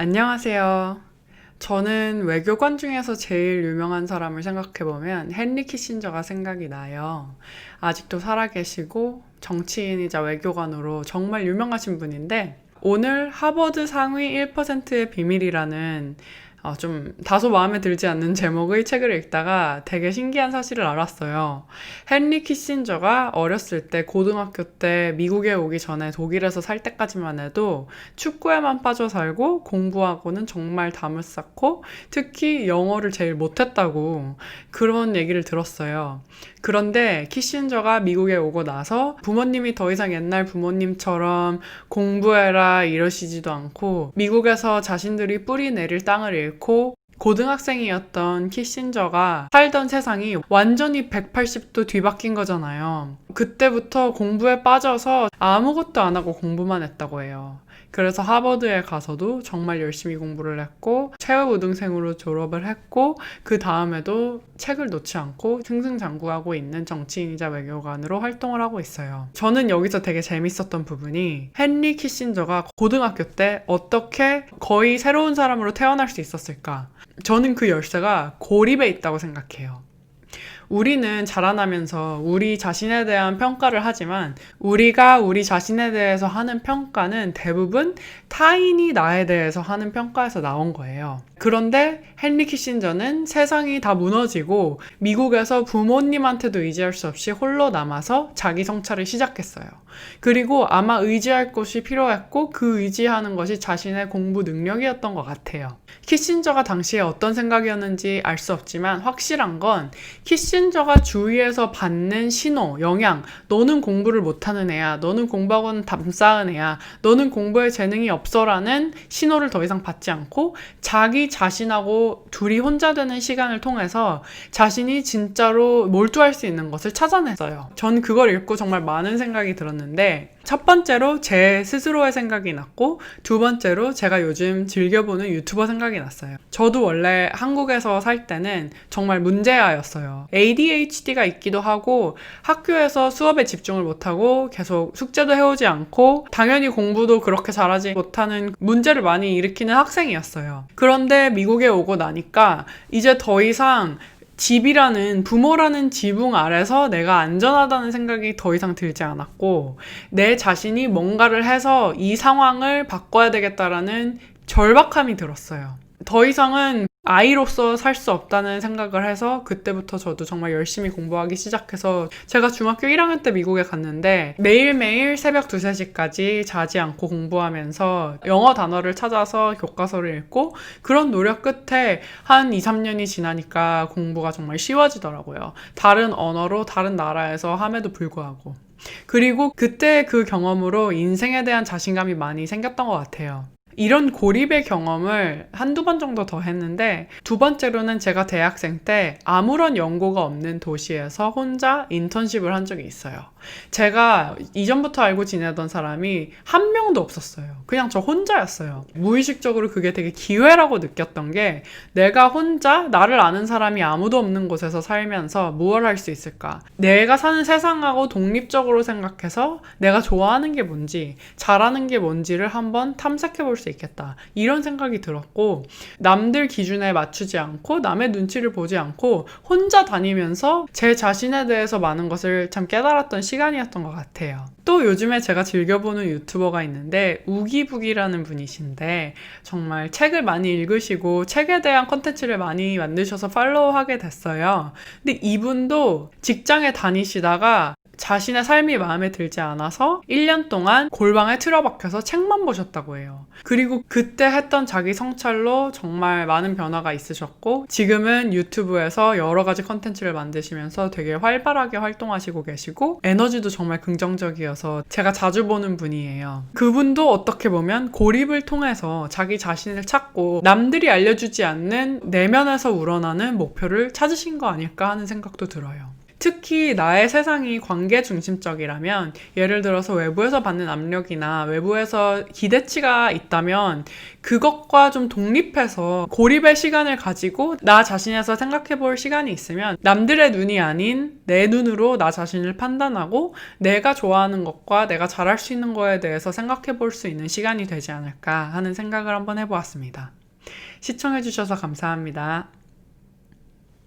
안녕하세요. 저는 외교관 중에서 제일 유명한 사람을 생각해보면 헨리 키신저가 생각이 나요. 아직도 살아계시고 정치인이자 외교관으로 정말 유명하신 분인데 오늘 하버드 상위 1%의 비밀이라는 좀 다소 마음에 들지 않는 제목의 책을 읽다가 되게 신기한 사실을 알았어요. 헨리 키신저가 어렸을 때 고등학교 때 미국에 오기 전에 독일에서 살 때까지만 해도 축구에만 빠져 살고 공부하고는 정말 담을 쌓고 특히 영어를 제일 못했다고 그런 얘기를 들었어요. 그런데 키신저가 미국에 오고 나서 부모님이 더 이상 옛날 부모님처럼 공부해라 이러시지도 않고 미국에서 자신들이 뿌리 내릴 땅을 잃고 고등학생이었던 키신저가 살던 세상이 완전히 180도 뒤바뀐 거잖아요. 그때부터 공부에 빠져서 아무것도 안 하고 공부만 했다고 해요. 그래서 하버드에 가서도 정말 열심히 공부를 했고 최고 우등생으로 졸업을 했고 그 다음에도 책을 놓지 않고 승승장구하고 있는 정치인이자 외교관으로 활동을 하고 있어요. 저는 여기서 되게 재밌었던 부분이 헨리 키신저가 고등학교 때 어떻게 거의 새로운 사람으로 태어날 수 있었을까? 저는 그 열쇠가 고립에 있다고 생각해요. 우리는 자라나면서 우리 자신에 대한 평가를 하지만 우리가 우리 자신에 대해서 하는 평가는 대부분 타인이 나에 대해서 하는 평가에서 나온 거예요. 그런데 헨리 키신저는 세상이 다 무너지고 미국에서 부모님한테도 의지할 수 없이 홀로 남아서 자기 성찰을 시작했어요. 그리고 아마 의지할 곳이 필요했고 그 의지하는 것이 자신의 공부 능력이었던 것 같아요. 키신저가 당시에 어떤 생각이었는지 알 수 없지만 확실한 건 키신저가 주위에서 받는 신호, 영향, 너는 공부를 못하는 애야, 너는 공부하고는 담 쌓은 애야, 너는 공부에 재능이 없어라는 신호를 더 이상 받지 않고 자기 자신하고 둘이 혼자 되는 시간을 통해서 자신이 진짜로 몰두할 수 있는 것을 찾아냈어요. 전 그걸 읽고 정말 많은 생각이 들었는데 첫 번째로 제 스스로의 생각이 났고 두 번째로 제가 요즘 즐겨보는 유튜버 생각이 났어요. 저도 원래 한국에서 살 때는 정말 문제아였어요. ADHD가 있기도 하고 학교에서 수업에 집중을 못하고 계속 숙제도 해오지 않고 당연히 공부도 그렇게 잘하지 못하는 문제를 많이 일으키는 학생이었어요. 그런데 미국에 오고 나니까 이제 더 이상 집이라는 부모라는 지붕 아래서 내가 안전하다는 생각이 더 이상 들지 않았고 내 자신이 뭔가를 해서 이 상황을 바꿔야 되겠다라는 절박함이 들었어요. 더 이상은 아이로서 살 수 없다는 생각을 해서 그때부터 저도 정말 열심히 공부하기 시작해서 제가 중학교 1학년 때 미국에 갔는데 매일매일 새벽 2, 3시까지 자지 않고 공부하면서 영어 단어를 찾아서 교과서를 읽고 그런 노력 끝에 한 2, 3년이 지나니까 공부가 정말 쉬워지더라고요. 다른 언어로 다른 나라에서 함에도 불구하고. 그리고 그때 그 경험으로 인생에 대한 자신감이 많이 생겼던 것 같아요. 이런 고립의 경험을 한두 번 정도 더 했는데 두 번째로는 제가 대학생 때 아무런 연고가 없는 도시에서 혼자 인턴십을 한 적이 있어요. 제가 이전부터 알고 지내던 사람이 한 명도 없었어요. 그냥 저 혼자였어요. 무의식적으로 그게 되게 기회라고 느꼈던 게 내가 혼자 나를 아는 사람이 아무도 없는 곳에서 살면서 무엇을 할 수 있을까? 내가 사는 세상하고 독립적으로 생각해서 내가 좋아하는 게 뭔지 잘하는 게 뭔지를 한번 탐색해 볼 수 있겠다. 이런 생각이 들었고 남들 기준에 맞추지 않고 남의 눈치를 보지 않고 혼자 다니면서 제 자신에 대해서 많은 것을 참 깨달았던 시간이었던 것 같아요. 또 요즘에 제가 즐겨보는 유튜버가 있는데 우기북이라는 분이신데 정말 책을 많이 읽으시고 책에 대한 컨텐츠를 많이 만드셔서 팔로우하게 됐어요. 근데 이분도 직장에 다니시다가 자신의 삶이 마음에 들지 않아서 1년 동안 골방에 틀어박혀서 책만 보셨다고 해요. 그리고 그때 했던 자기 성찰로 정말 많은 변화가 있으셨고 지금은 유튜브에서 여러 가지 컨텐츠를 만드시면서 되게 활발하게 활동하시고 계시고 에너지도 정말 긍정적이어서 제가 자주 보는 분이에요. 그분도 어떻게 보면 고립을 통해서 자기 자신을 찾고 남들이 알려주지 않는 내면에서 우러나는 목표를 찾으신 거 아닐까 하는 생각도 들어요. 특히 나의 세상이 관계 중심적이라면, 예를 들어서 외부에서 받는 압력이나 외부에서 기대치가 있다면 그것과 좀 독립해서 고립의 시간을 가지고 나 자신에서 생각해 볼 시간이 있으면 남들의 눈이 아닌 내 눈으로 나 자신을 판단하고 내가 좋아하는 것과 내가 잘할 수 있는 거에 대해서 생각해 볼 수 있는 시간이 되지 않을까 하는 생각을 한번 해보았습니다. 시청해 주셔서 감사합니다.